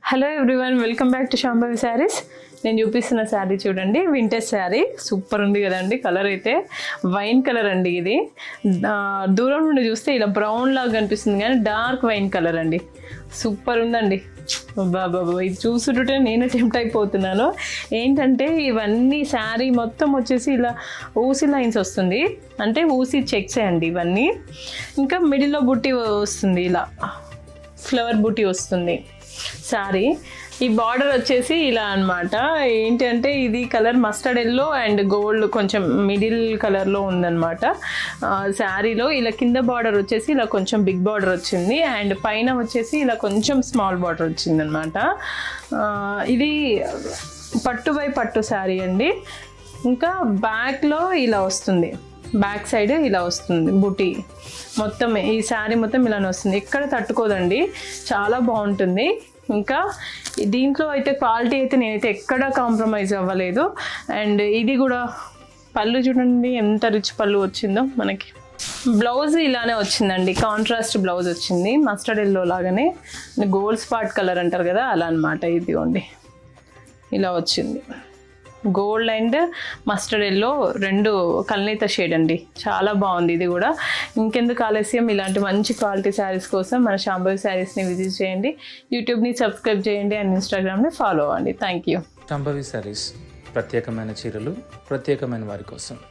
Hello everyone, welcome back to Shambhavi saris. నేను చూపిస్తున్న శారీ చూడండి, వింటేజ్ శారీ. సూపర్ ఉంది కదండి. కలర్ అయితే వైన్ కలర్ అండి. ఇది దూరం నుండి చూస్తే ఇలా బ్రౌన్ లాగా కనిపిస్తుంది, కానీ డార్క్ వైన్ కలర్ అండి. సూపర్ ఉందండి. బాబా, ఇది చూస్తుంటే నేనే టెంప్ట్ అయిపోతున్నాను. ఏంటంటే ఇవన్నీ శారీ మొత్తం వచ్చేసి ఇలా ఊసి లైన్స్ వస్తుంది, అంటే ఊసి చెక్స్ అండి ఇవన్నీ. ఇంకా మిడిల్లో బుట్టి వస్తుంది, ఇలా ఫ్లవర్ బుట్టి వస్తుంది శారీ. ఈ బార్డర్ వచ్చేసి ఇలా అనమాట. ఏంటంటే ఇది colour mustard yellow and gold కొంచెం మిడిల్ కలర్లో ఉందన్నమాట శారీలో. ఇలా కింద బార్డర్ వచ్చేసి ఇలా కొంచెం బిగ్ బార్డర్ వచ్చింది, అండ్ పైన వచ్చేసి ఇలా కొంచెం స్మాల్ బార్డర్ వచ్చింది అనమాట. ఇది పట్టు బై పట్టు శారీ అండి. ఇంకా బ్యాక్లో ఇలా వస్తుంది, బ్యాక్ సైడ్ ఇలా వస్తుంది బుటీ. మొత్తం ఈ శారీ మొత్తం ఇలానే వస్తుంది, ఎక్కడ తట్టుకోదండి, చాలా బాగుంటుంది. ఇంకా దీంట్లో అయితే క్వాలిటీ అయితే నేనైతే ఎక్కడ కాంప్రమైజ్ అవ్వలేదు. అండ్ ఇది కూడా పళ్ళు చూడండి ఎంత రిచ్ పళ్ళు వచ్చిందో మనకి. బ్లౌజ్ ఇలానే వచ్చిందండి, కాంట్రాస్ట్ బ్లౌజ్ వచ్చింది, మస్టర్డ్ ఎల్లో లాగానే, గోల్డ్ స్పాట్ కలర్ అంటారు కదా అలా అనమాట. ఇదిగోండి ఇలా వచ్చింది, గోల్డ్ అండ్ మస్టర్డ్ ఎల్లో రెండు కల్నేత షేడ్ అండి. చాలా బాగుంది ఇది కూడా. ఇంకెందుకు ఆలస్యం, ఇలాంటి మంచి క్వాలిటీ శారీస్ కోసం మన శాంభవి శారీస్ని విజిట్ చేయండి, యూట్యూబ్ని సబ్స్క్రైబ్ చేయండి అండ్ ఇన్స్టాగ్రామ్ని ఫాలో అవ్వండి. Thank you. శాంభవి శారీస్, ప్రత్యేకమైన చీరలు ప్రత్యేకమైన వారి కోసం.